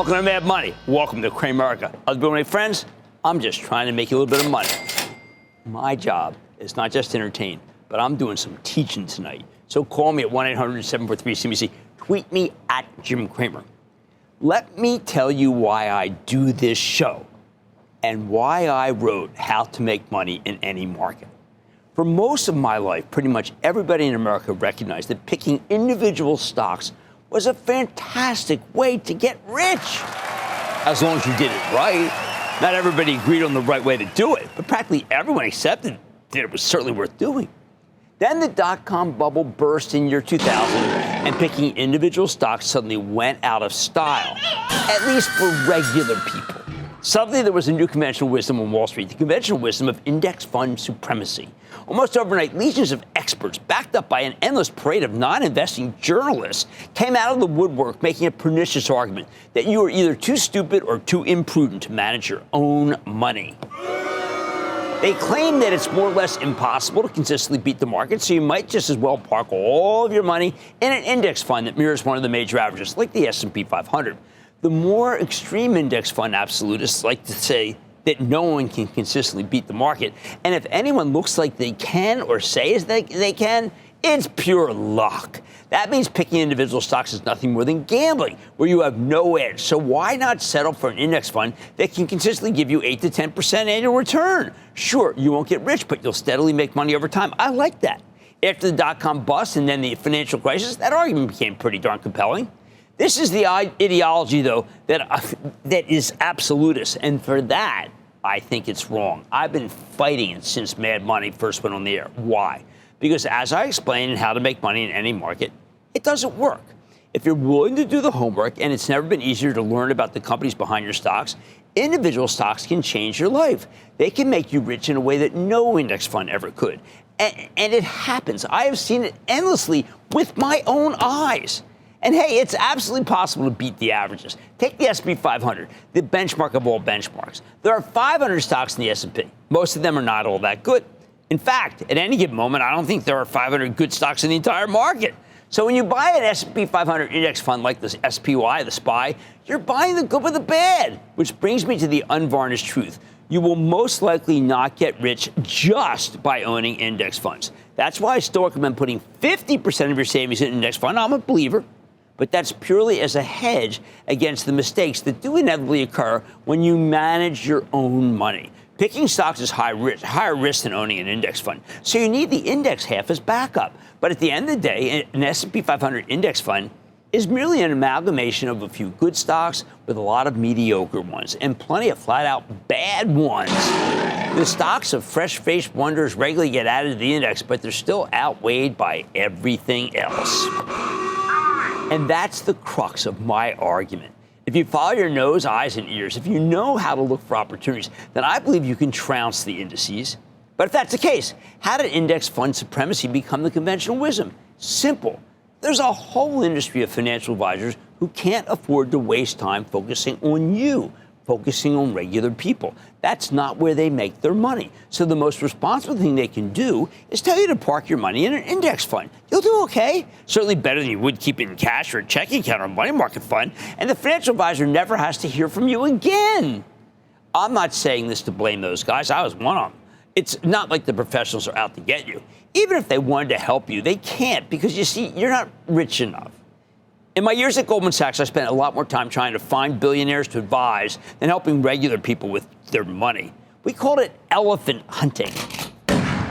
Welcome to Mad Money. Welcome to Cramerica. Other my friends, I'm just trying to make you a little bit of money. My job is not just to entertain, but I'm doing some teaching tonight. So call me at 1-800-743-CNBC. Tweet me at Jim Cramer. Let me tell you why I do this show and why I wrote How to Make Money in Any Market. For most of my life, pretty much everybody in America recognized that picking individual stocks was a fantastic way to get rich, as long as you did it right. Not everybody agreed on the right way to do it, but practically everyone accepted that it was certainly worth doing. Then the dot-com bubble burst in year 2000, and picking individual stocks suddenly went out of style, at least for regular people. Suddenly, there was a new conventional wisdom on Wall Street, the conventional wisdom of index fund supremacy. Almost overnight, legions of experts, backed up by an endless parade of non-investing journalists, came out of the woodwork making a pernicious argument that you are either too stupid or too imprudent to manage your own money. They claim that it's more or less impossible to consistently beat the market, so you might just as well park all of your money in an index fund that mirrors one of the major averages, like the S&P 500. The more extreme index fund absolutists like to say that no one can consistently beat the market, and if anyone looks like they can or says they can, it's pure luck. That means picking individual stocks is nothing more than gambling, where you have no edge. So why not settle for an index fund that can consistently give you 8 to 10% annual return? Sure, you won't get rich, but you'll steadily make money over time. I like that. After the dot-com bust and then the financial crisis, that argument became pretty darn compelling. This is the ideology, though, that is absolutist, and for that, I think it's wrong. I've been fighting it since Mad Money first went on the air. Why? Because as I explained in How to Make Money in Any Market, it doesn't work. If you're willing to do the homework, and it's never been easier to learn about the companies behind your stocks, individual stocks can change your life. They can make you rich in a way that no index fund ever could. And it happens. I have seen it endlessly with my own eyes. And hey, it's absolutely possible to beat the averages. Take the S&P 500, the benchmark of all benchmarks. There are 500 stocks in the S&P. Most of them are not all that good. In fact, at any given moment, I don't think there are 500 good stocks in the entire market. So when you buy an S&P 500 index fund like the SPY, the SPY, you're buying the good with the bad, which brings me to the unvarnished truth. You will most likely not get rich just by owning index funds. That's why I still recommend putting 50% of your savings in an index fund. I'm a believer. But that's purely as a hedge against the mistakes that do inevitably occur when you manage your own money. Picking stocks is higher risk than owning an index fund, so you need the index half as backup. But at the end of the day, an S&P 500 index fund is merely an amalgamation of a few good stocks with a lot of mediocre ones and plenty of flat-out bad ones. The stocks of fresh-faced wonders regularly get added to the index, but they're still outweighed by everything else. And that's the crux of my argument. If you follow your nose, eyes, and ears, if you know how to look for opportunities, then I believe you can trounce the indices. But if that's the case, how did index fund supremacy become the conventional wisdom? Simple. There's a whole industry of financial advisors who can't afford to waste time focusing on you, focusing on regular people. That's not where they make their money. So the most responsible thing they can do is tell you to park your money in an index fund. You'll do okay. Certainly better than you would keep it in cash or a checking account or a money market fund. And the financial advisor never has to hear from you again. I'm not saying this to blame those guys. I was one of them. It's not like the professionals are out to get you. Even if they wanted to help you, they can't because, you see, you're not rich enough. In my years at Goldman Sachs, I spent a lot more time trying to find billionaires to advise than helping regular people with their money. We called it elephant hunting.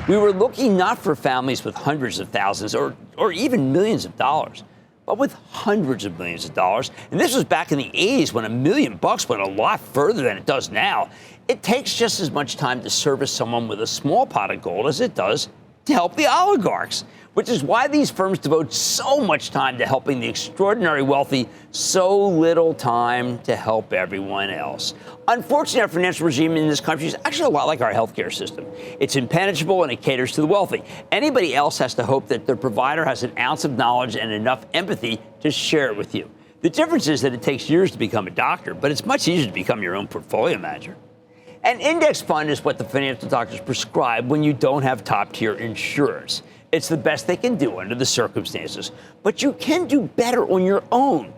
We were looking not for families with hundreds of thousands or even millions of dollars, but with hundreds of millions of dollars. And this was back in the 80s when $1 million went a lot further than it does now. It takes just as much time to service someone with a small pot of gold as it does to help the oligarchs, which is why these firms devote so much time to helping the extraordinary wealthy, so little time to help everyone else. Unfortunately, our financial regime in this country is actually a lot like our healthcare system. It's impenetrable and it caters to the wealthy. Anybody else has to hope that their provider has an ounce of knowledge and enough empathy to share it with you. The difference is that it takes years to become a doctor, but it's much easier to become your own portfolio manager. An index fund is what the financial doctors prescribe when you don't have top-tier insurers. It's the best they can do under the circumstances. But you can do better on your own.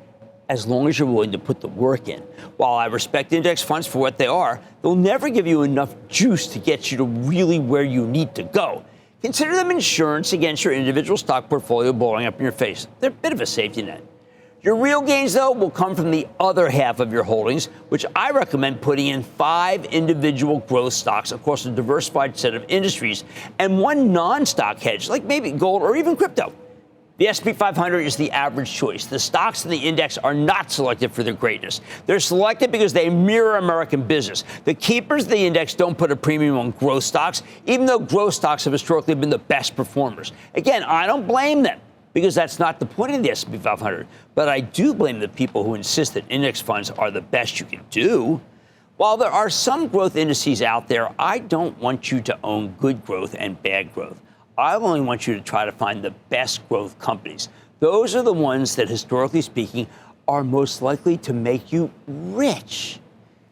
as long as you're willing to put the work in. While I respect index funds for what they are, they'll never give you enough juice to get you to really where you need to go. Consider them insurance against your individual stock portfolio blowing up in your face. They're a bit of a safety net. Your real gains, though, will come from the other half of your holdings, which I recommend putting in 5 individual growth stocks across a diversified set of industries and 1 non-stock hedge, like maybe gold or even crypto. The S&P 500 is the average choice. The stocks in the index are not selected for their greatness. They're selected because they mirror American business. The keepers of the index don't put a premium on growth stocks, even though growth stocks have historically been the best performers. Again, I don't blame them, because that's not the point of the S&P 500. But I do blame the people who insist that index funds are the best you can do. While there are some growth indices out there, I don't want you to own good growth and bad growth. I only want you to try to find the best growth companies. Those are the ones that, historically speaking, are most likely to make you rich.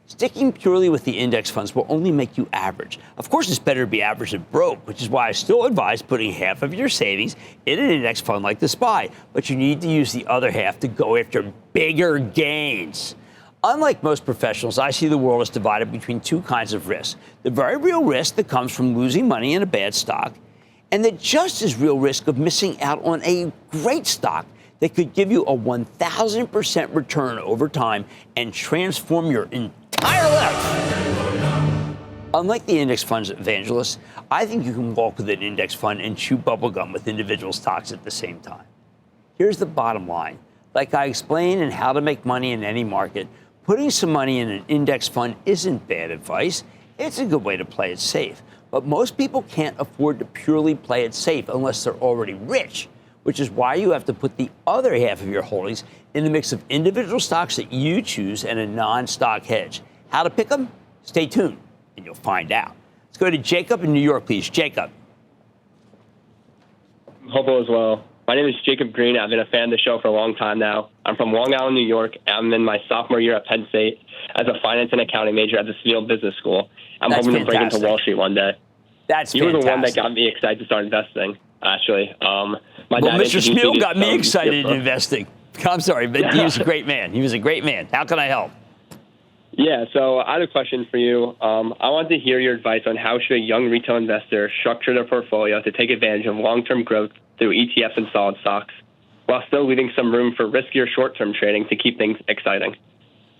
Sticking purely with the index funds will only make you average. Of course, it's better to be average than broke, which is why I still advise putting half of your savings in an index fund like the SPY. But you need to use the other half to go after bigger gains. Unlike most professionals, I see the world as divided between 2 kinds of risks. The very real risk that comes from losing money in a bad stock, and the just as real risk of missing out on a great stock that could give you a 1,000% return over time and transform your entire life. Unlike the index funds evangelists, I think you can walk with an index fund and chew bubblegum with individual stocks at the same time. Here's the bottom line. Like I explained in How to Make Money in Any Market, putting some money in an index fund isn't bad advice. It's a good way to play it safe. But most people can't afford to purely play it safe unless they're already rich, which is why you have to put the other half of your holdings in the mix of individual stocks that you choose and a non-stock hedge. How to pick them? Stay tuned, and you'll find out. Let's go to Jacob in New York, please. Jacob. Hope all is well. My name is Jacob Green. I've been a fan of the show for a long time now. I'm from Long Island, New York. I'm in my sophomore year at Penn State as a finance and accounting major at the Steele Business School. I'm hoping to break into Wall Street one day. That's You were fantastic. the one that got me excited to start investing, actually. My Well, dad Mr. Steele got me excited in book. investing. I'm sorry, but he was a great man. He was a great man. How can I help? Yeah, so I had a question for you. I wanted to hear your advice on how should a young retail investor structure their portfolio to take advantage of long-term growth through ETFs and solid stocks, while still leaving some room for riskier short-term trading to keep things exciting.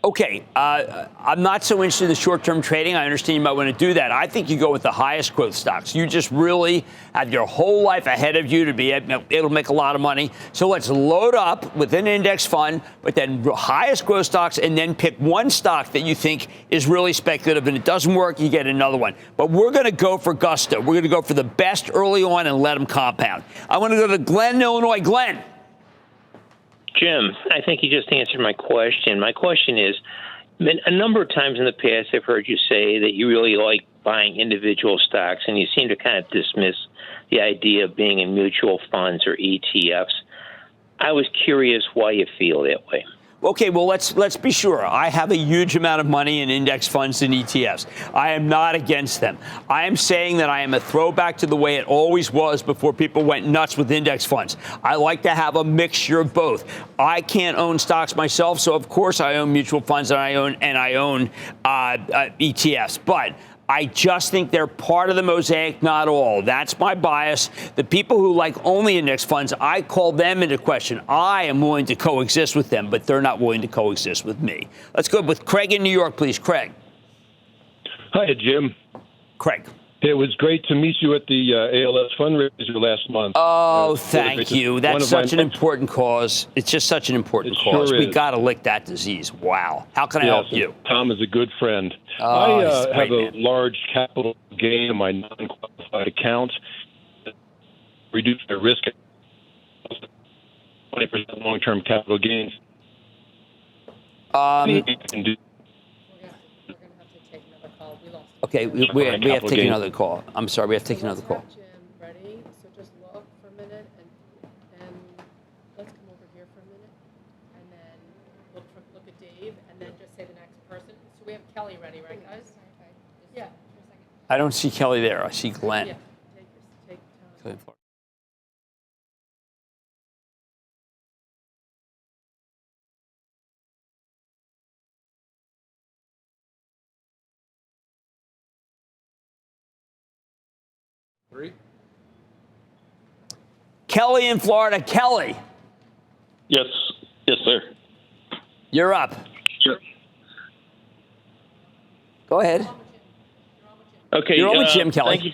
Okay, I'm not so interested in the short-term trading. I understand you might want to do that. I think you go with the highest growth stocks. You just really have your whole life ahead of you to be. It'll make a lot of money. So let's load up with an index fund, but then highest growth stocks, and then pick one stock that you think is really speculative. And it doesn't work, you get another one. But we're going to go for gusto. We're going to go for the best early on and let them compound. I want to go to Glenn, Illinois. Glenn. Jim, I think you just answered my question. My question is, a number of times in the past I've heard you say that you really like buying individual stocks, and you seem to kind of dismiss the idea of being in mutual funds or ETFs. I was curious why you feel that way. Okay, well, let's be sure. I have a huge amount of money in index funds and ETFs. I am not against them. I am saying that I am a throwback to the way it always was before people went nuts with index funds. I like to have a mixture of both. I can't own stocks myself, so of course I own mutual funds and I own ETFs. But I just think they're part of the mosaic, not all. That's my bias. The people who like only index funds, I call them into question. I am willing to coexist with them, but they're not willing to coexist with me. Let's go with Craig in New York, please. Craig. Hi, Jim. Craig. It was great to meet you at the ALS fundraiser last month. Oh, thank you. That's such an important cause. It's just such an important cause. Sure We got to lick that disease. Wow. How can I help you? Tom is a good friend. Oh, I have a large capital gain in my non-qualified account. Reduce the risk. 20% long-term capital gains. Okay, we have to take another call. I'm sorry, we have to take another call. Jim, ready? So just look for a minute and let's come over here for a minute and then look at Dave and then just say the next person. So we have Kelly ready, right, guys? Yeah. I don't see Kelly there. I see Glenn. Yeah. Take time. 3. Kelly in Florida. Kelly, Yes, sir. you're up. Sure. Go ahead. Okay. You're on with Jim, Kelly. Thank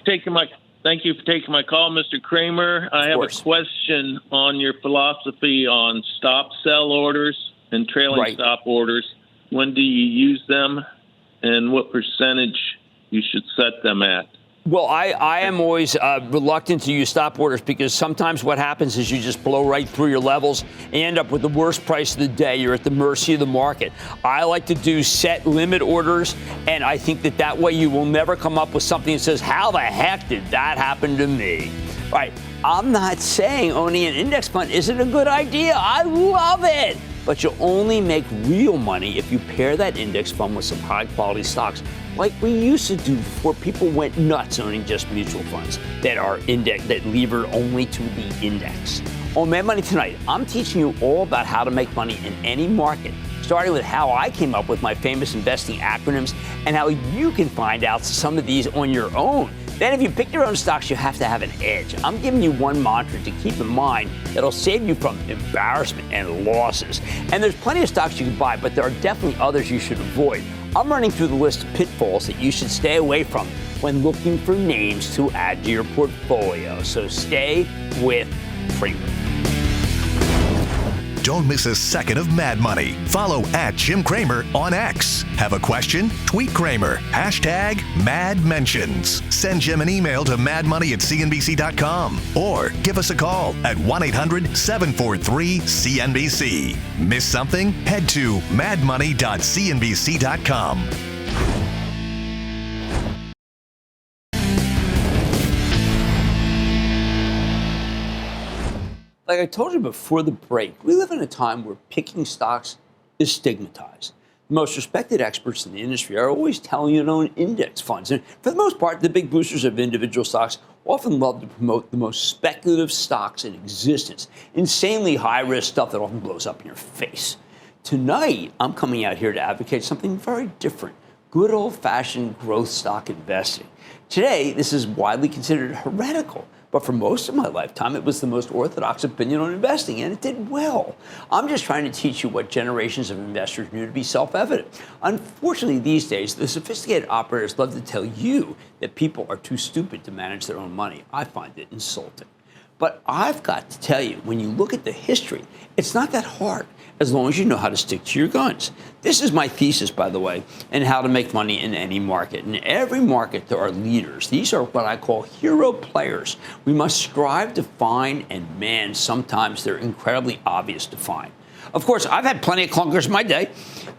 you for taking my call, Mr. Kramer. I have a question on your philosophy on stop sell orders and trailing stop orders. When do you use them, and what percentage you should set them at? Well, I am always reluctant to use stop orders because sometimes what happens is you just blow right through your levels and end up with the worst price of the day. You're at the mercy of the market. I like to do set limit orders, and I think that way you will never come up with something that says, how the heck did that happen to me? All right, I'm not saying owning an index fund isn't a good idea. I love it. But you'll only make real money if you pair that index fund with some high-quality stocks, like we used to do before people went nuts owning just mutual funds that are that levered only to the index. On Mad Money Tonight, I'm teaching you all about how to make money in any market, starting with how I came up with my famous investing acronyms and how you can find out some of these on your own. Then if you pick your own stocks, you have to have an edge. I'm giving you one mantra to keep in mind that'll save you from embarrassment and losses. And there's plenty of stocks you can buy, but there are definitely others you should avoid. I'm running through the list of pitfalls that you should stay away from when looking for names to add to your portfolio. So stay with Cramer. Don't miss a second of Mad Money. Follow @Jim Cramer on X. Have a question? Tweet Cramer. #MadMentions. Send Jim an email to madmoney@cnbc.com or give us a call at 1-800-743-CNBC. Miss something? Head to madmoney.cnbc.com. Like I told you before the break, we live in a time where picking stocks is stigmatized. The most respected experts in the industry are always telling you to own index funds. And for the most part, the big boosters of individual stocks often love to promote the most speculative stocks in existence. Insanely high-risk stuff that often blows up in your face. Tonight, I'm coming out here to advocate something very different. Good old-fashioned growth stock investing. Today, this is widely considered heretical. But for most of my lifetime, it was the most orthodox opinion on investing, and it did well. I'm just trying to teach you what generations of investors knew to be self-evident. Unfortunately, these days, the sophisticated operators love to tell you that people are too stupid to manage their own money. I find it insulting. But I've got to tell you, when you look at the history, it's not that hard, as long as you know how to stick to your guns. This is my thesis, by the way, and how to make money in any market. In every market, there are leaders. These are what I call hero players. We must strive to find, and man, sometimes they're incredibly obvious to find. Of course, I've had plenty of clunkers in my day,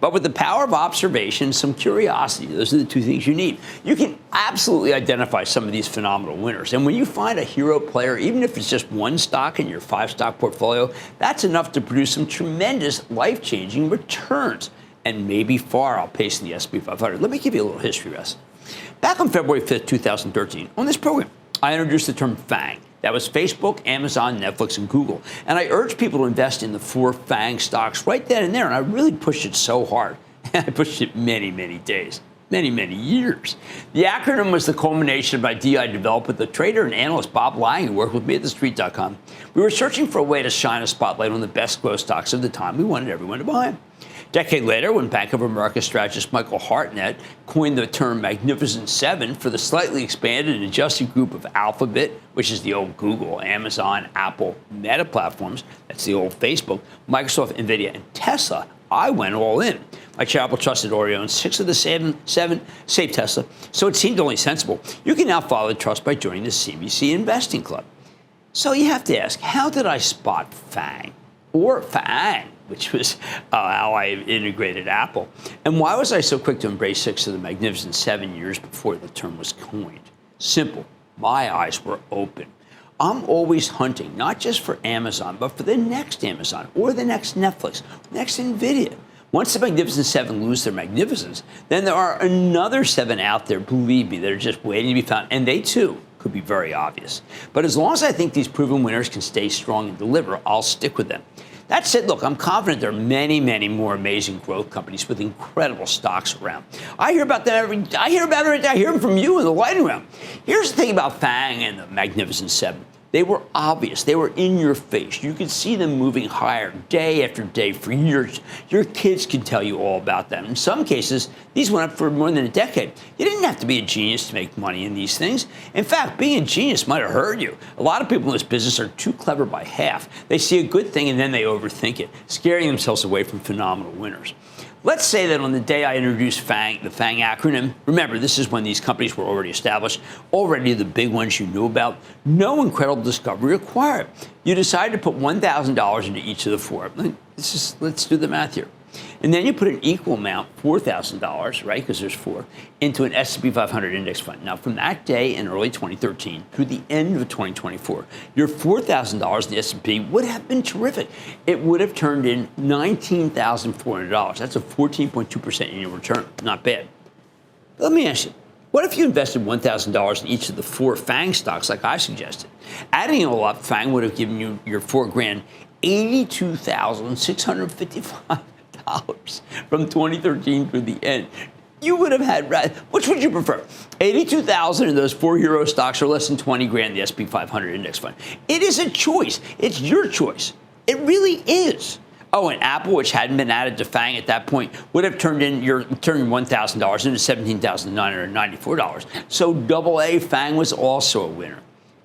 but with the power of observation, some curiosity, those are the two things you need. You can absolutely identify some of these phenomenal winners. And when you find a hero player, even if it's just one stock in your 5-stock portfolio, that's enough to produce some tremendous life-changing returns, and maybe far outpacing the S&P 500. Let me give you a little history lesson. Back on February 5th, 2013, on this program, I introduced the term FANG. That was Facebook, Amazon, Netflix, and Google. And I urged people to invest in the 4 FANG stocks right then and there. And I really pushed it so hard. I pushed it many, many days, many, many years. The acronym was the culmination of an idea I developed with the trader and analyst Bob Lang, who worked with me at TheStreet.com. We were searching for a way to shine a spotlight on the best growth stocks of the time. We wanted everyone to buy them. A decade later, when Bank of America strategist Michael Hartnett coined the term Magnificent Seven for the slightly expanded and adjusted group of Alphabet, which is the old Google, Amazon, Apple, Meta platforms, that's the old Facebook, Microsoft, NVIDIA, and Tesla, I went all in. My charitable trust had already owned 6 of the seven, save Tesla, so it seemed only sensible. You can now follow the trust by joining the CNBC Investing Club. So you have to ask, how did I spot FANG? Or FANG, which was how I integrated Apple. And why was I so quick to embrace 6 of the Magnificent 7 years before the term was coined? Simple. My eyes were open. I'm always hunting, not just for Amazon, but for the next Amazon or the next Netflix, next NVIDIA. Once the Magnificent 7 lose their magnificence, then there are another 7 out there, believe me, that are just waiting to be found. And they, too, could be very obvious. But as long as I think these proven winners can stay strong and deliver, I'll stick with them. That said, look, I'm confident there are many, many more amazing growth companies with incredible stocks around. I hear about them I hear them from you in the lightning round. Here's the thing about FANG and the Magnificent Seven. They were obvious. They were in your face. You could see them moving higher day after day for years. Your kids can tell you all about them. In some cases, these went up for more than a decade. You didn't have to be a genius to make money in these things. In fact, being a genius might have hurt you. A lot of people in this business are too clever by half. They see a good thing and then they overthink it, scaring themselves away from phenomenal winners. Let's say that on the day I introduced FANG, the FANG acronym, remember, this is when these companies were already established, already the big ones you knew about, no incredible discovery required. You decided to put $1,000 into each of the four. Let's do the math here. And then you put an equal amount, $4,000, right, because there's four, into an S&P 500 index fund. Now, from that day in early 2013 through the end of 2024, your $4,000 in the S&P would have been terrific. It would have turned in $19,400. That's a 14.2% annual return. Not bad. But let me ask you, what if you invested $1,000 in each of the four FANG stocks like I suggested? Adding it all up, FANG would have given you your $4,000, $82,655 from 2013 through the end. You would have had, which would you prefer? 82,000 in those 4 euro stocks or less than 20 grand in the S&P 500 index fund. It is a choice. It's your choice. It really is. Oh, and Apple, which hadn't been added to FANG at that point, would have turned $1,000 into $17,994. So AA FANG was also a winner.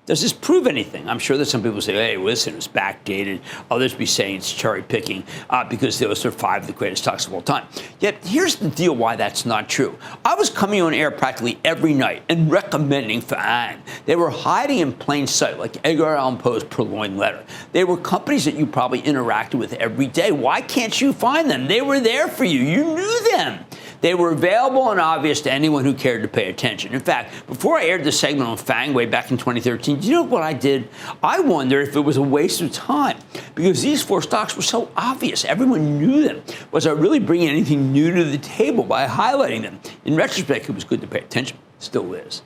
Does this prove anything? I'm sure that some people say, hey, listen, it's backdated. Others be saying it's cherry picking because those are 5 of the greatest stocks of all time. Yet here's the deal why that's not true. I was coming on air practically every night and recommending FANG. They were hiding in plain sight like Edgar Allan Poe's purloined letter. They were companies that you probably interacted with every day. Why can't you find them? They were there for you. You knew them. They were available and obvious to anyone who cared to pay attention. In fact, before I aired the segment on FANG way back in 2013, do you know what I did? I wondered if it was a waste of time because these four stocks were so obvious. Everyone knew them. Was I really bringing anything new to the table by highlighting them? In retrospect, it was good to pay attention. Still is.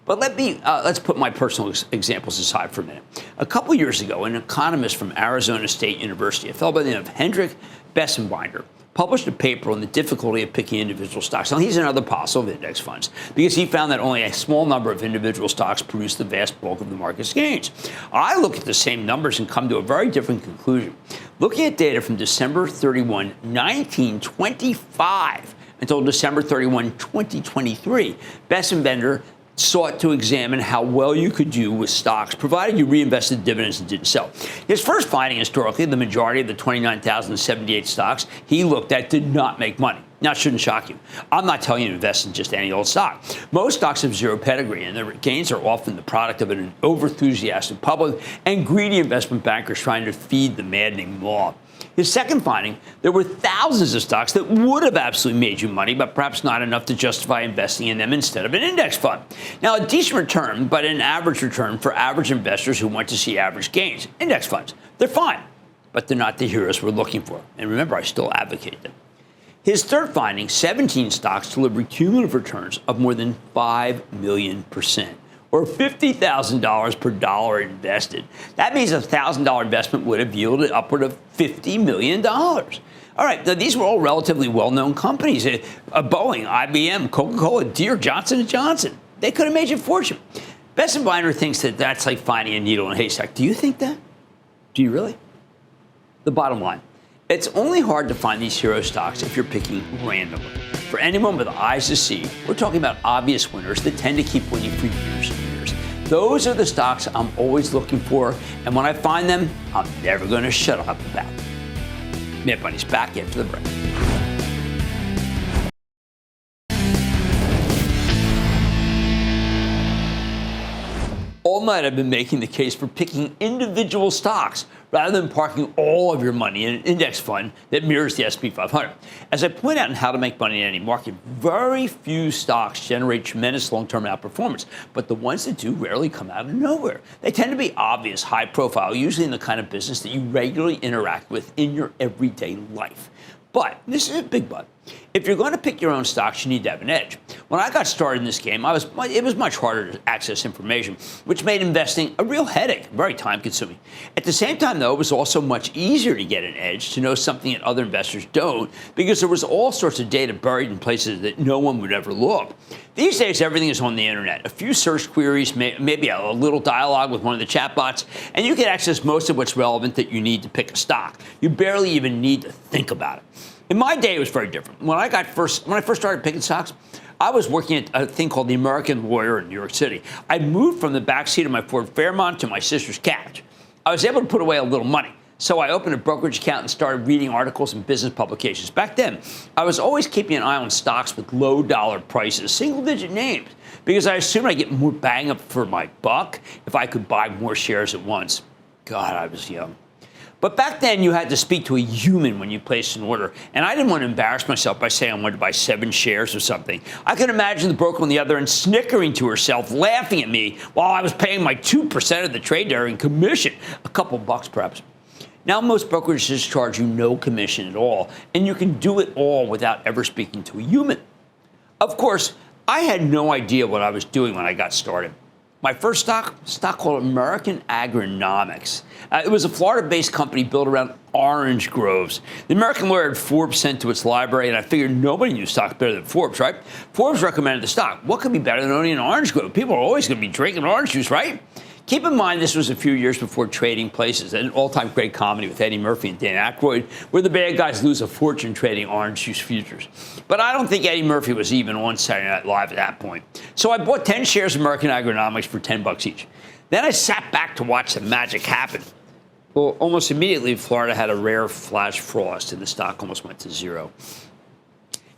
But let's put my personal examples aside for a minute. A couple years ago, an economist from Arizona State University, a fellow by the name of Hendrik Bessenbinder, published a paper on the difficulty of picking individual stocks. Now, he's another apostle of index funds because he found that only a small number of individual stocks produce the vast bulk of the market's gains. I look at the same numbers and come to a very different conclusion. Looking at data from December 31, 1925 until December 31, 2023, Bessenbinder sought to examine how well you could do with stocks, provided you reinvested dividends and didn't sell. His first finding, historically, the majority of the 29,078 stocks he looked at did not make money. Now, it shouldn't shock you. I'm not telling you to invest in just any old stock. Most stocks have zero pedigree, and their gains are often the product of an over-enthusiastic public and greedy investment bankers trying to feed the maddening mob. His second finding, there were thousands of stocks that would have absolutely made you money, but perhaps not enough to justify investing in them instead of an index fund. Now, a decent return, but an average return for average investors who want to see average gains. Index funds, they're fine, but they're not the heroes we're looking for. And remember, I still advocate them. His third finding, 17 stocks delivered cumulative returns of more than 5 million %. Or $50,000 per dollar invested. That means a $1,000 investment would have yielded upward of $50 million. All right, now these were all relatively well-known companies. Boeing, IBM, Coca-Cola, Deere, Johnson & Johnson. They could have made you a fortune. Bessenbinder thinks that that's like finding a needle in a haystack. Do you think that? Do you really? The bottom line, it's only hard to find these hero stocks if you're picking randomly. For anyone with eyes to see, we're talking about obvious winners that tend to keep winning for years and years. Those are the stocks I'm always looking for, and when I find them, I'm never going to shut up about them. Mad Money's back after the break. All night I've been making the case for picking individual stocks rather than parking all of your money in an index fund that mirrors the S&P 500. As I point out in How to Make Money in Any Market, very few stocks generate tremendous long-term outperformance, but the ones that do rarely come out of nowhere. They tend to be obvious, high profile, usually in the kind of business that you regularly interact with in your everyday life. But, this is a big but, If you're going to pick your own stocks, you need to have an edge. When I got started in this game, it was much harder to access information, which made investing a real headache, very time-consuming. At the same time, though, it was also much easier to get an edge, to know something that other investors don't, because there was all sorts of data buried in places that no one would ever look. These days, everything is on the internet. A few search queries, maybe a little dialogue with one of the chatbots, and you can access most of what's relevant that you need to pick a stock. You barely even need to think about it. In my day, it was very different. When I first started picking stocks, I was working at a thing called the American Lawyer in New York City. I moved from the backseat of my Ford Fairmont to my sister's couch. I was able to put away a little money. So I opened a brokerage account and started reading articles in business publications. Back then, I was always keeping an eye on stocks with low dollar prices, single-digit names, because I assumed I'd get more bang up for my buck if I could buy more shares at once. God, I was young. But back then, you had to speak to a human when you placed an order, and I didn't want to embarrass myself by saying I wanted to buy 7 shares or something. I could imagine the broker on the other end snickering to herself, laughing at me while I was paying my 2% of the trade during commission, a couple bucks perhaps. Now, most brokerages charge you no commission at all, and you can do it all without ever speaking to a human. Of course, I had no idea what I was doing when I got started. My first stock called American Agronomics. It was a Florida-based company built around orange groves. The American Lawyer had Forbes sent to its library, and I figured nobody knew stocks better than Forbes, right? Forbes recommended the stock. What could be better than owning an orange grove? People are always going to be drinking orange juice, right? Keep in mind, this was a few years before Trading Places, an all-time great comedy with Eddie Murphy and Dan Aykroyd, where the bad guys lose a fortune trading orange juice futures. But I don't think Eddie Murphy was even on Saturday Night Live at that point. So I bought 10 shares of American Agronomics for $10 each. Then I sat back to watch the magic happen. Well, almost immediately, Florida had a rare flash frost, and the stock almost went to zero.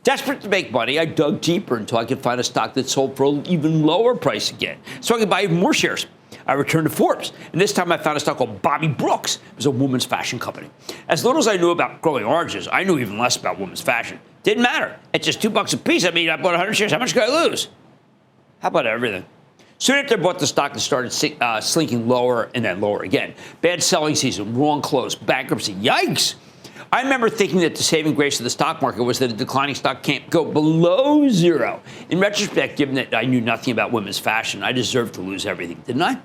Desperate to make money, I dug deeper until I could find a stock that sold for an even lower price again, so I could buy even more shares. I returned to Forbes, and this time I found a stock called Bobby Brooks. It was a women's fashion company. As little as I knew about growing oranges, I knew even less about women's fashion. Didn't matter. At just $2 a piece, I mean, I bought 100 shares. How much could I lose? How about everything? Soon after I bought the stock, it started slinking lower and then lower again. Bad selling season, wrong close, bankruptcy. Yikes! I remember thinking that the saving grace of the stock market was that a declining stock can't go below zero. In retrospect, given that I knew nothing about women's fashion, I deserved to lose everything, didn't I?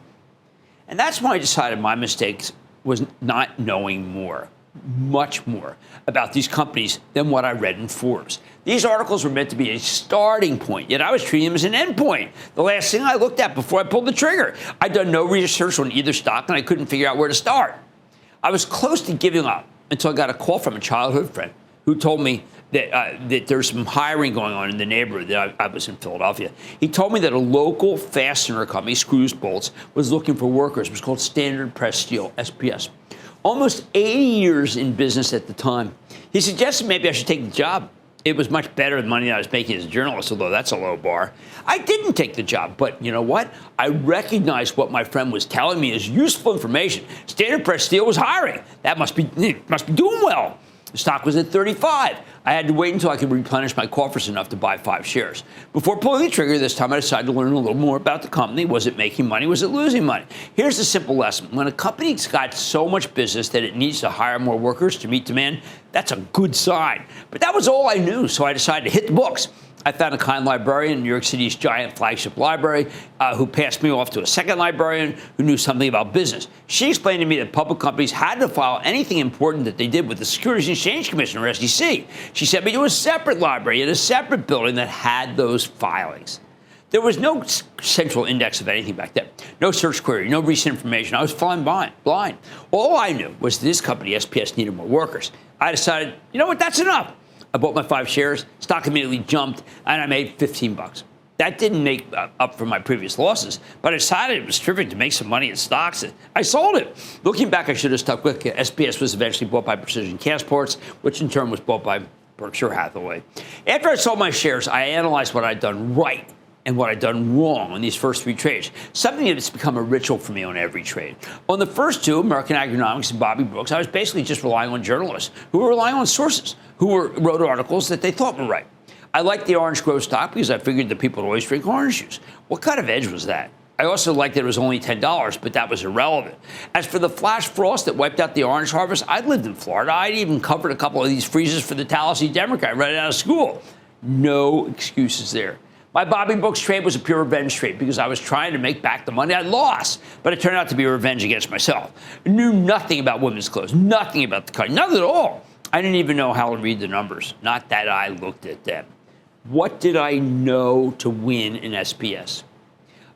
And that's why I decided my mistake was not knowing more, much more, about these companies than what I read in Forbes. These articles were meant to be a starting point, yet I was treating them as an end point, the last thing I looked at before I pulled the trigger. I'd done no research on either stock, and I couldn't figure out where to start. I was close to giving up until I got a call from a childhood friend who told me that there's some hiring going on in the neighborhood that I was in Philadelphia. He told me that a local fastener company, Screws Bolts, was looking for workers. It was called Standard Press Steel, SPS. Almost 80 years in business at the time. He suggested maybe I should take the job. It was much better than the money I was making as a journalist, although that's a low bar. I didn't take the job, but you know what? I recognized what my friend was telling me as useful information. Standard Press Steel was hiring. That must be doing well. The stock was at 35. I had to wait until I could replenish my coffers enough to buy 5 shares. Before pulling the trigger this time, I decided to learn a little more about the company. Was it making money? Was it losing money? Here's a simple lesson. When a company's got so much business that it needs to hire more workers to meet demand, that's a good sign. But that was all I knew, so I decided to hit the books. I found a kind librarian in New York City's giant flagship library who passed me off to a second librarian who knew something about business. She explained to me that public companies had to file anything important that they did with the Securities and Exchange Commission, or SEC. She sent me to a separate library in a separate building that had those filings. There was no central index of anything back then. No search query, no recent information. I was flying blind. All I knew was this company, SPS, needed more workers. I decided, you know what, that's enough. I bought my 5 shares, stock immediately jumped, and I made $15. That didn't make up for my previous losses, but I decided it was terrific to make some money in stocks. I sold it. Looking back, I should have stuck with it. SPS was eventually bought by Precision Castparts, which in turn was bought by Berkshire Hathaway. After I sold my shares, I analyzed what I'd done right and what I'd done wrong on these first 3 trades, something that's become a ritual for me on every trade. On the first 2, American Agronomics and Bobby Brooks, I was basically just relying on journalists who were relying on sources who wrote articles that they thought were right. I liked the orange grove stock because I figured that people would always drink orange juice. What kind of edge was that? I also liked that it was only $10, but that was irrelevant. As for the flash frost that wiped out the orange harvest, I lived in Florida. I'd even covered a couple of these freezes for the Tallahassee Democrat right out of school. No excuses there. My Bobby Brooks trade was a pure revenge trade because I was trying to make back the money I lost, but it turned out to be a revenge against myself. I knew nothing about women's clothes, nothing about the cut, nothing at all. I didn't even know how to read the numbers, not that I looked at them. What did I know to win in SPS?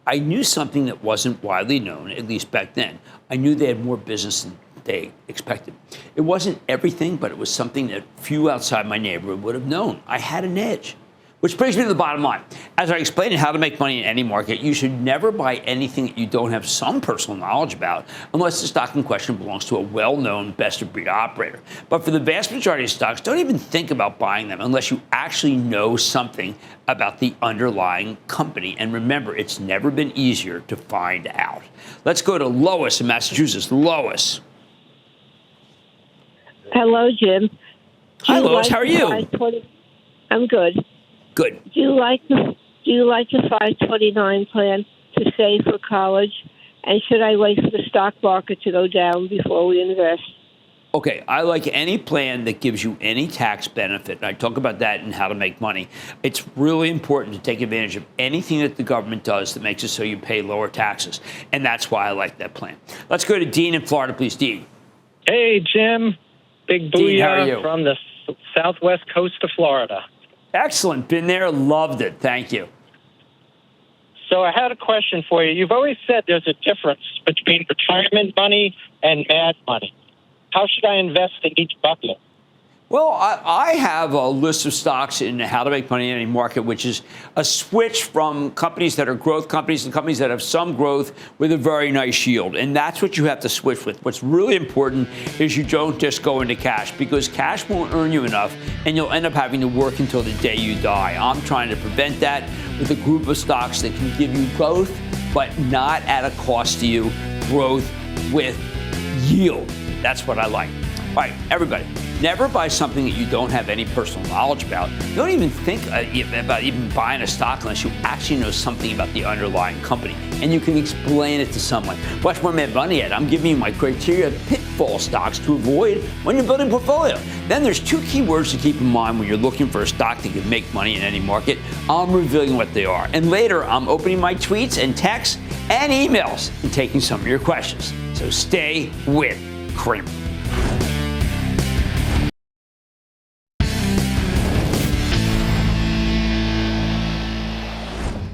I knew something that wasn't widely known, at least back then. I knew they had more business than they expected. It wasn't everything, but it was something that few outside my neighborhood would have known. I had an edge. Which brings me to the bottom line. As I explained how to make money in any market, you should never buy anything that you don't have some personal knowledge about unless the stock in question belongs to a well-known best-of-breed operator. But for the vast majority of stocks, don't even think about buying them unless you actually know something about the underlying company. And remember, it's never been easier to find out. Let's go to Lois in Massachusetts. Lois. Hello, Jim. Hi, Lois. How are you? I'm good. Good. Do you like the 529 plan to save for college? And should I wait for the stock market to go down before we invest? Okay, I like any plan that gives you any tax benefit. And I talk about that and how to make money. It's really important to take advantage of anything that the government does that makes it so you pay lower taxes. And that's why I like that plan. Let's go to Dean in Florida, please. Dean. Hey, Jim. Big Dean, how are booyah you? from the southwest coast of Florida. Excellent. Been there. Loved it. Thank you. So I had a question for you. You've always said there's a difference between retirement money and mad money. How should I invest in each bucket? Well, I have a list of stocks in how to make money in any market, which is a switch from companies that are growth companies to companies that have some growth with a very nice yield. And that's what you have to switch with. What's really important is you don't just go into cash because cash won't earn you enough and you'll end up having to work until the day you die. I'm trying to prevent that with a group of stocks that can give you growth, but not at a cost to you, growth with yield. That's what I like. All right, everybody. Never buy something that you don't have any personal knowledge about. Don't even think about even buying a stock unless you actually know something about the underlying company and you can explain it to someone. Watch where Mad Money at. I'm giving you my criteria of pitfall stocks to avoid when you're building a portfolio. Then there's two key words to keep in mind when you're looking for a stock that can make money in any market. I'm revealing what they are. And later, I'm opening my tweets and texts and emails and taking some of your questions. So stay with Cramer.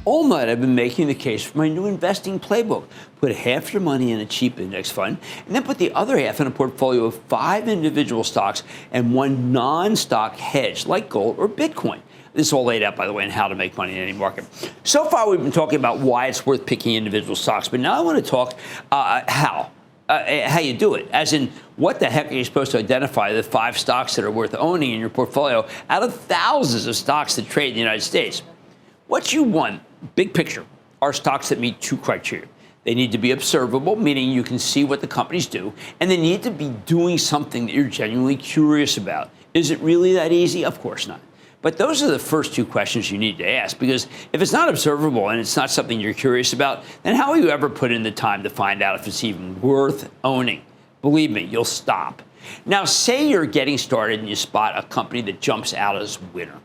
All night, I've been making the case for my new investing playbook. Put half your money in a cheap index fund, and then put the other half in a portfolio of 5 individual stocks and 1 non-stock hedge, like gold or Bitcoin. This is all laid out, by the way, on how to make money in any market. So far, we've been talking about why it's worth picking individual stocks, but now I want to talk how you do it. As in, what the heck are you supposed to identify the 5 stocks that are worth owning in your portfolio out of thousands of stocks that trade in the United States? What you want, big picture, are stocks that meet 2 criteria. They need to be observable, meaning you can see what the companies do, and they need to be doing something that you're genuinely curious about. Is it really that easy? Of course not. But those are the first 2 questions you need to ask, because if it's not observable and it's not something you're curious about, then how will you ever put in the time to find out if it's even worth owning? Believe me, you'll stop. Now, say you're getting started and you spot a company that jumps out as a winner.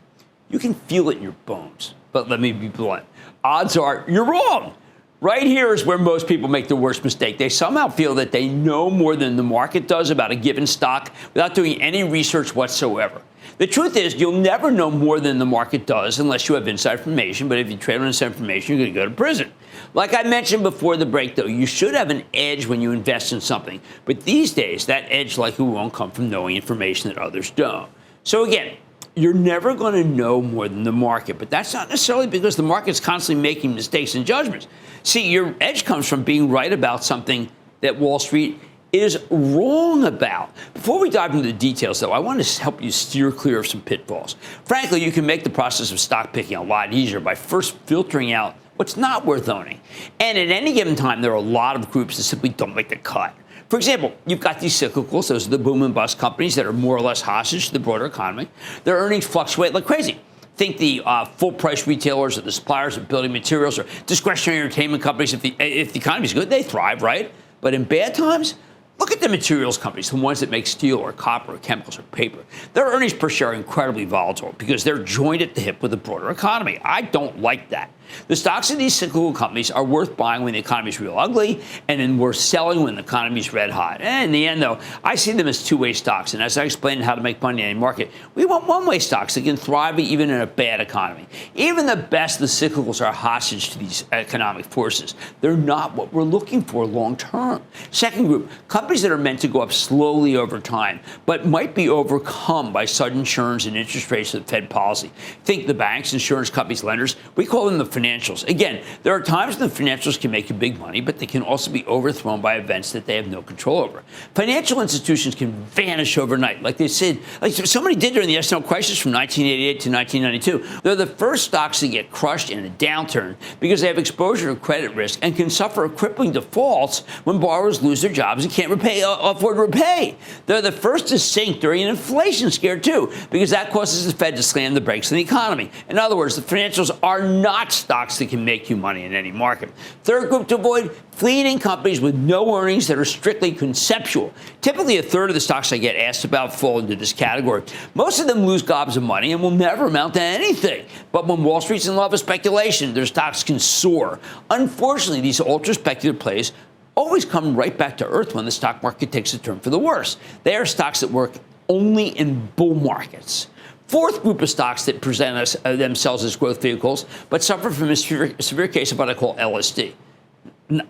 You can feel it in your bones. But let me be blunt. Odds are you're wrong. Right here is where most people make the worst mistake. They somehow feel that they know more than the market does about a given stock without doing any research whatsoever. The truth is, you'll never know more than the market does unless you have inside information. But if you trade on inside information, you're going to go to prison. Like I mentioned before the break, though, you should have an edge when you invest in something. But these days, that edge likely won't come from knowing information that others don't. So again, you're never going to know more than the market, but that's not necessarily because the market's constantly making mistakes and judgments. See, your edge comes from being right about something that Wall Street is wrong about. Before we dive into the details, though, I want to help you steer clear of some pitfalls. Frankly, you can make the process of stock picking a lot easier by first filtering out what's not worth owning. And at any given time, there are a lot of groups that simply don't make the cut. For example, you've got these cyclicals. Those are the boom and bust companies that are more or less hostage to the broader economy. Their earnings fluctuate like crazy. Think the full-price retailers or the suppliers of building materials or discretionary entertainment companies. If the economy is good, they thrive, right? But in bad times, look at the materials companies, the ones that make steel or copper or chemicals or paper. Their earnings per share are incredibly volatile because they're joined at the hip with the broader economy. I don't like that. The stocks of these cyclical companies are worth buying when the economy is real ugly and then worth selling when the economy is red hot. And in the end, though, I see them as two-way stocks. And as I explained how to make money in any market, we want one-way stocks that can thrive even in a bad economy. Even the best of the cyclicals are hostage to these economic forces. They're not what we're looking for long term. Second group, companies that are meant to go up slowly over time, but might be overcome by sudden churns in interest rates of Fed policy. Think the banks, insurance companies, lenders. We call them the financials. Again, there are times when the financials can make you big money, but they can also be overthrown by events that they have no control over. Financial institutions can vanish overnight, like they said, like somebody did during the S&L crisis from 1988 to 1992. They're the first stocks to get crushed in a downturn because they have exposure to credit risk and can suffer crippling defaults when borrowers lose their jobs and can't afford to repay. They're the first to sink during an inflation scare, too, because that causes the Fed to slam the brakes on the economy. In other words, the financials are not stocks that can make you money in any market. Third group to avoid, fleeting companies with no earnings that are strictly conceptual. Typically, a third of the stocks I get asked about fall into this category. Most of them lose gobs of money and will never amount to anything. But when Wall Street's in love with speculation, their stocks can soar. Unfortunately, these ultra-speculative plays always come right back to earth when the stock market takes a turn for the worse. They are stocks that work only in bull markets. Fourth group of stocks that present themselves as growth vehicles, but suffer from a severe case of what I call LSD.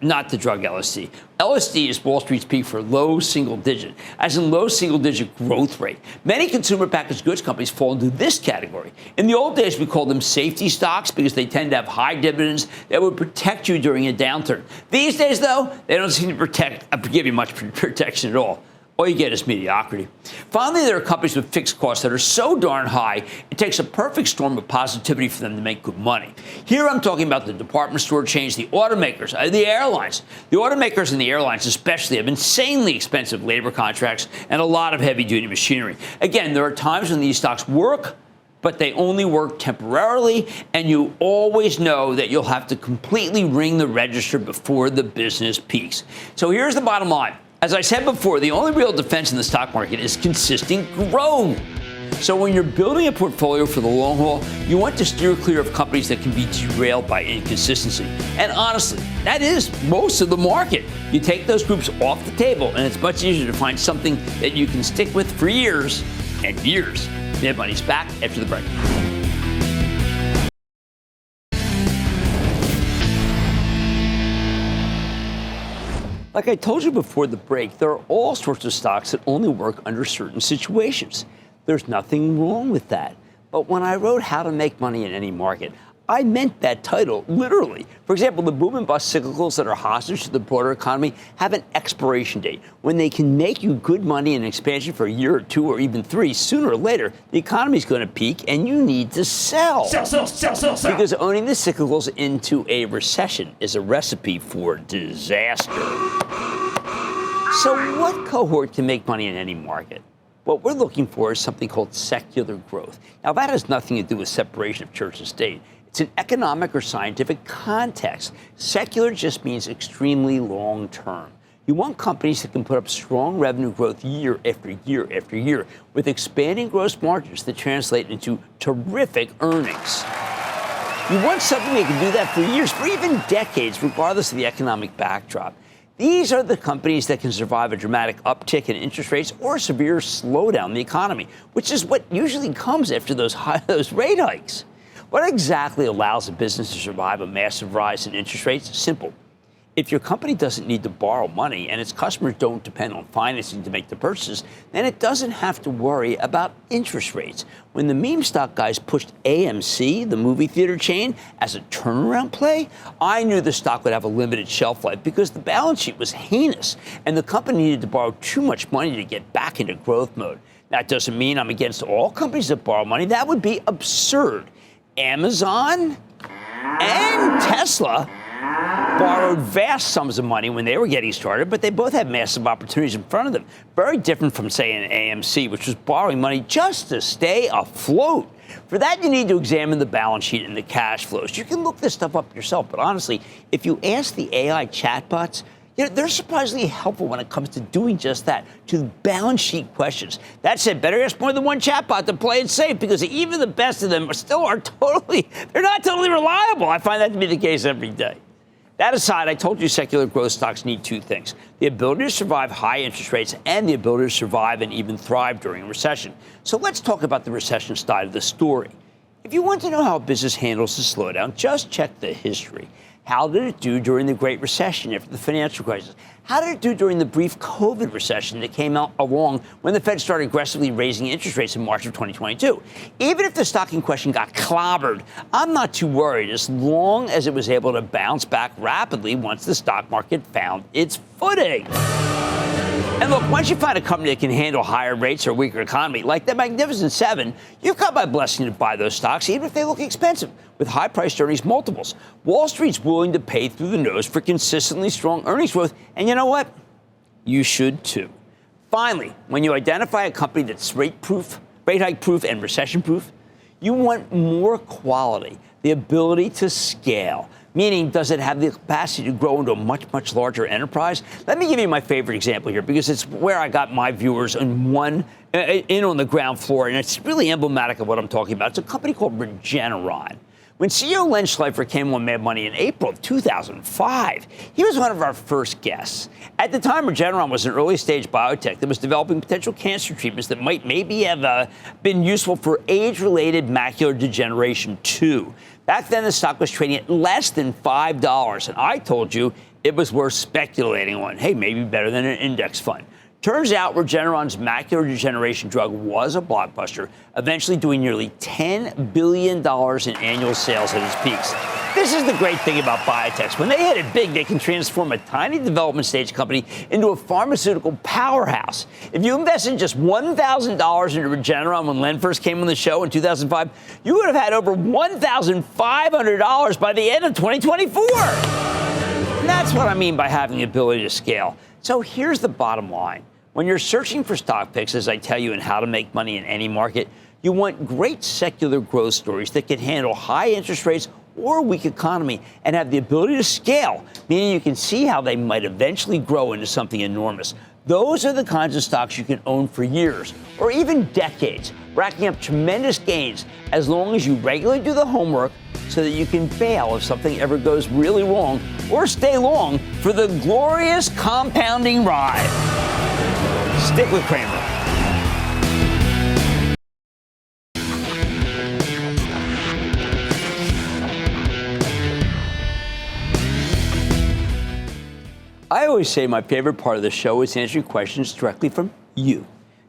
Not the drug LSD. LSD is Wall Street's peak for low single digit, as in low single digit growth rate. Many consumer packaged goods companies fall into this category. In the old days, we called them safety stocks because they tend to have high dividends that would protect you during a downturn. These days, though, they don't seem to give you much protection at all. All you get is mediocrity. Finally, there are companies with fixed costs that are so darn high, it takes a perfect storm of positivity for them to make good money. Here I'm talking about the department store chains, the automakers, the airlines. The automakers and the airlines especially have insanely expensive labor contracts and a lot of heavy-duty machinery. Again, there are times when these stocks work, but they only work temporarily, and you always know that you'll have to completely ring the register before the business peaks. So here's the bottom line. As I said before, the only real defense in the stock market is consistent growth. So when you're building a portfolio for the long haul, you want to steer clear of companies that can be derailed by inconsistency. And honestly, that is most of the market. You take those groups off the table, and it's much easier to find something that you can stick with for years and years. Mad Money's back after the break. Like I told you before the break, there are all sorts of stocks that only work under certain situations. There's nothing wrong with that. But when I wrote How to Make Money in Any Market, I meant that title literally. For example, the boom and bust cyclicals that are hostage to the broader economy have an expiration date. When they can make you good money in expansion for a year or two or even three, sooner or later, the economy is going to peak and you need to sell. Sell. Because owning the cyclicals into a recession is a recipe for disaster. So what cohort can make money in any market? What we're looking for is something called secular growth. Now, that has nothing to do with separation of church and state. It's an economic or scientific context. Secular just means extremely long term. You want companies that can put up strong revenue growth year after year after year with expanding gross margins that translate into terrific earnings. You want something that can do that for years, for even decades, regardless of the economic backdrop. These are the companies that can survive a dramatic uptick in interest rates or a severe slowdown in the economy, which is what usually comes after those rate hikes. What exactly allows a business to survive a massive rise in interest rates? Simple. If your company doesn't need to borrow money and its customers don't depend on financing to make the purchases, then it doesn't have to worry about interest rates. When the meme stock guys pushed AMC, the movie theater chain, as a turnaround play, I knew the stock would have a limited shelf life because the balance sheet was heinous and the company needed to borrow too much money to get back into growth mode. That doesn't mean I'm against all companies that borrow money. That would be absurd. Amazon and Tesla borrowed vast sums of money when they were getting started, but they both had massive opportunities in front of them. Very different from, say, an AMC, which was borrowing money just to stay afloat. For that, you need to examine the balance sheet and the cash flows. You can look this stuff up yourself, but honestly, if you ask the AI chatbots, they're surprisingly helpful when it comes to doing just that, to balance sheet questions. That said, better ask more than one chatbot to play it safe, because even the best of them they're not totally reliable. I find that to be the case every day. That aside, I told you secular growth stocks need two things: the ability to survive high interest rates and the ability to survive and even thrive during a recession. So let's talk about the recession side of the story. If you want to know how a business handles the slowdown, just check the history. How did it do during the Great Recession after the financial crisis? How did it do during the brief COVID recession that came out along when the Fed started aggressively raising interest rates in March of 2022? Even if the stock in question got clobbered, I'm not too worried as long as it was able to bounce back rapidly once the stock market found its footing. And look, once you find a company that can handle higher rates or a weaker economy, like the Magnificent Seven, you've got my blessing to buy those stocks, even if they look expensive, with high-priced earnings multiples. Wall Street's willing to pay through the nose for consistently strong earnings growth, and you know what? You should too. Finally, when you identify a company that's rate hike-proof and recession-proof, you want more quality, the ability to scale. Meaning, does it have the capacity to grow into a much, much larger enterprise? Let me give you my favorite example here, because it's where I got my viewers in on the ground floor, and it's really emblematic of what I'm talking about. It's a company called Regeneron. When CEO Len Schleifer came on Mad Money in April of 2005, he was one of our first guests. At the time, Regeneron was an early-stage biotech that was developing potential cancer treatments that might maybe have been useful for age-related macular degeneration, too. Back then, the stock was trading at less than $5, and I told you it was worth speculating on. Hey, maybe better than an index fund. Turns out Regeneron's macular degeneration drug was a blockbuster, eventually doing nearly $10 billion in annual sales at its peaks. This is the great thing about biotechs. When they hit it big, they can transform a tiny development stage company into a pharmaceutical powerhouse. If you invested just $1,000 into Regeneron when Len first came on the show in 2005, you would have had over $1,500 by the end of 2024. And that's what I mean by having the ability to scale. So here's the bottom line. When you're searching for stock picks, as I tell you, in how to make money in any market, you want great secular growth stories that can handle high interest rates or a weak economy and have the ability to scale, meaning you can see how they might eventually grow into something enormous. Those are the kinds of stocks you can own for years or even decades, racking up tremendous gains as long as you regularly do the homework so that you can bail if something ever goes really wrong or stay long for the glorious compounding ride. Stick with Cramer. I always say my favorite part of the show is answering questions directly from you.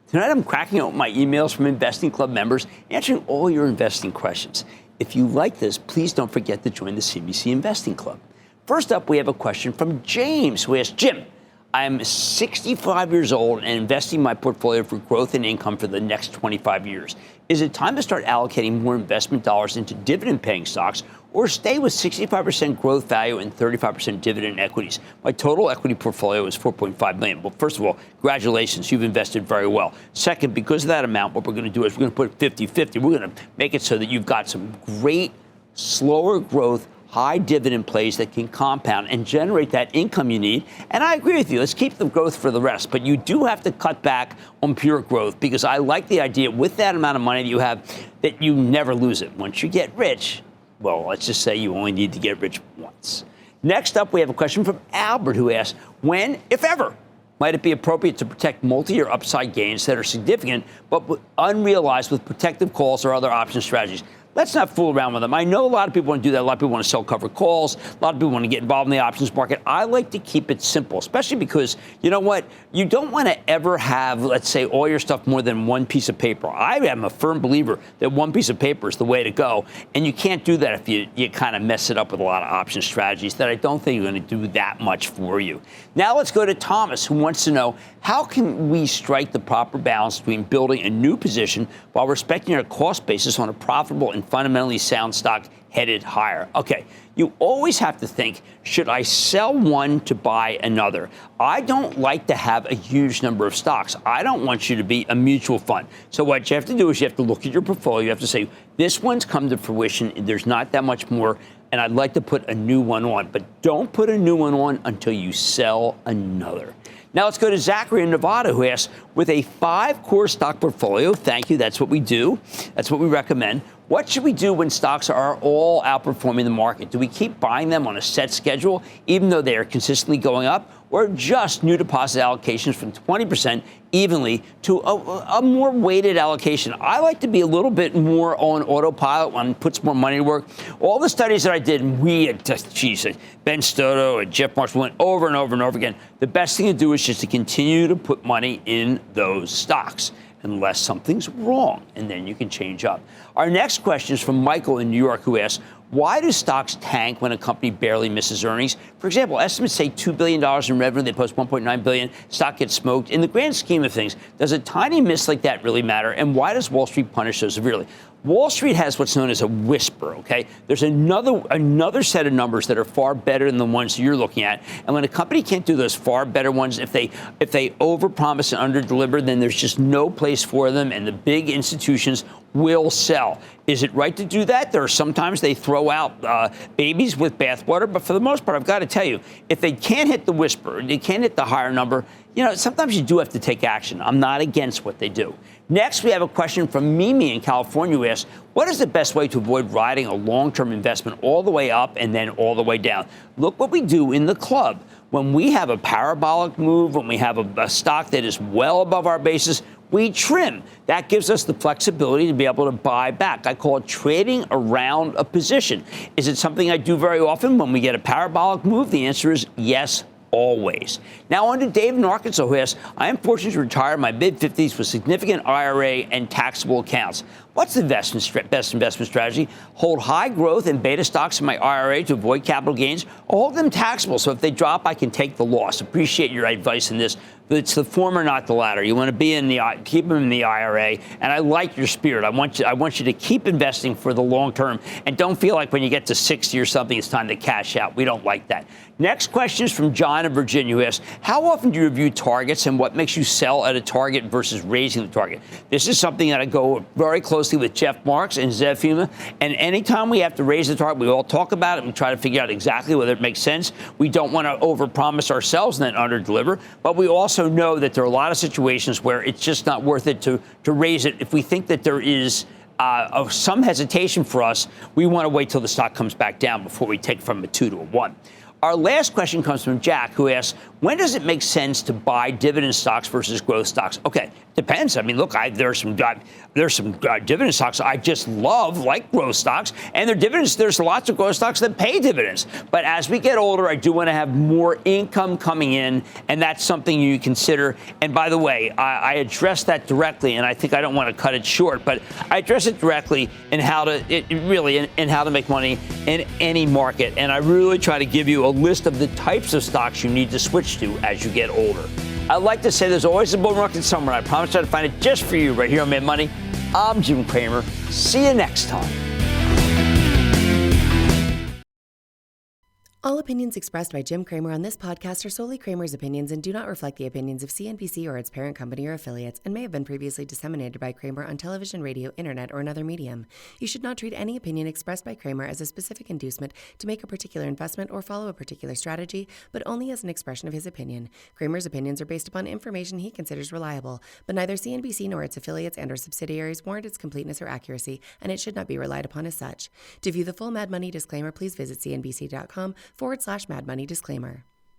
Tonight I'm cracking open my emails from Investing Club members, answering all your investing questions. If you like this, please don't forget to join the CNBC Investing Club. First up, we have a question from James, who asks, Jim, I'm 65 years old and investing my portfolio for growth and income for the next 25 years. Is it time to start allocating more investment dollars into dividend-paying stocks or stay with 65% growth value and 35% dividend equities? My total equity portfolio is $4.5 million. Well, first of all, congratulations. You've invested very well. Second, because of that amount, what we're going to do is we're going to put 50-50. We're going to make it so that you've got some great, slower growth, high dividend plays that can compound and generate that income you need. And I agree with you. Let's keep the growth for the rest. But you do have to cut back on pure growth, because I like the idea with that amount of money that you have that you never lose it. Once you get rich, well, let's just say you only need to get rich once. Next up, we have a question from Albert, who asks, when, if ever, might it be appropriate to protect multi-year upside gains that are significant but unrealized with protective calls or other option strategies? Let's not fool around with them. I know a lot of people want to do that. A lot of people want to sell covered calls. A lot of people want to get involved in the options market. I like to keep it simple, especially because, you know what? You don't want to ever have, let's say, all your stuff more than one piece of paper. I am a firm believer that one piece of paper is the way to go. And you can't do that if you kind of mess it up with a lot of option strategies that I don't think are going to do that much for you. Now let's go to Thomas, who wants to know, how can we strike the proper balance between building a new position while respecting our cost basis on a profitable and fundamentally sound stock headed higher? Okay, you always have to think, should I sell one to buy another? I don't like to have a huge number of stocks. I don't want you to be a mutual fund. So what you have to do is you have to look at your portfolio. You have to say, this one's come to fruition. There's not that much more, and I'd like to put a new one on. But don't put a new one on until you sell another. Now let's go to Zachary in Nevada, who asks, with a 5-core stock portfolio, thank you, that's what we do, that's what we recommend, what should we do when stocks are all outperforming the market? Do we keep buying them on a set schedule, even though they are consistently going up, or just new deposit allocations from 20% evenly to a more weighted allocation? I like to be a little bit more on autopilot, one puts more money to work. All the studies that I did, and Ben Stoto and Jeff Marshall went over and over and over again. The best thing to do is just to continue to put money in those stocks, unless something's wrong, and then you can change up. Our next question is from Michael in New York, who asks, why do stocks tank when a company barely misses earnings? For example, estimates say $2 billion in revenue. They post $1.9 billion. Stock gets smoked. In the grand scheme of things, does a tiny miss like that really matter? And why does Wall Street punish so severely? Wall Street has what's known as a whisper, okay? There's another set of numbers that are far better than the ones you're looking at. And when a company can't do those far better ones, if they overpromise and underdeliver, then there's just no place for them, and the big institutions will sell. Is it right to do that? There are sometimes they throw out babies with bathwater, but for the most part, I've got to tell you, if they can't hit the whisper, they can't hit the higher number, sometimes you do have to take action. I'm not against what they do. Next, we have a question from Mimi in California, who asks, what is the best way to avoid riding a long-term investment all the way up and then all the way down? Look what we do in the club. When we have a parabolic move, when we have a stock that is well above our basis, we trim. That gives us the flexibility to be able to buy back. I call it trading around a position. Is it something I do very often when we get a parabolic move? The answer is yes, always. Now on to Dave in Arkansas, who asks, I am fortunate to retire in my mid-50s with significant IRA and taxable accounts. What's the best investment strategy? Hold high growth and beta stocks in my IRA to avoid capital gains, or hold them taxable so if they drop, I can take the loss. Appreciate your advice in this. But it's the former, not the latter. You want to be keep them in the IRA, and I like your spirit. I want you to keep investing for the long term, and don't feel like when you get to 60 or something, it's time to cash out. We don't like that. Next question is from John in Virginia, who asks, how often do you review targets, and what makes you sell at a target versus raising the target? This is something that I go very closely with Jeff Marks and Zev Fuma, and anytime we have to raise the target, we all talk about it and try to figure out exactly whether it makes sense. We don't want to overpromise ourselves and then underdeliver, but we also know that there are a lot of situations where it's just not worth it to raise it. If we think that there is some hesitation for us, we want to wait till the stock comes back down before we take from a 2 to a 1. Our last question comes from Jack, who asks, when does it make sense to buy dividend stocks versus growth stocks? Okay, depends. I mean, look, there's some dividend stocks I just love, like growth stocks, and there's lots of growth stocks that pay dividends. But as we get older, I do want to have more income coming in, and that's something you consider. And by the way, I address that directly, and I think I don't want to cut it short, but I address it directly in how to make money in any market. And I really try to give you a list of the types of stocks you need to switch to as you get older. I'd like to say there's always a bull market somewhere. I promise I'll find it just for you right here on Mad Money. I'm Jim Cramer. See you next time. All opinions expressed by Jim Cramer on this podcast are solely Cramer's opinions and do not reflect the opinions of CNBC or its parent company or affiliates, and may have been previously disseminated by Cramer on television, radio, internet, or another medium. You should not treat any opinion expressed by Cramer as a specific inducement to make a particular investment or follow a particular strategy, but only as an expression of his opinion. Cramer's opinions are based upon information he considers reliable, but neither CNBC nor its affiliates and or subsidiaries warrant its completeness or accuracy, and it should not be relied upon as such. To view the full Mad Money disclaimer, please visit cnbc.com/Mad Money disclaimer.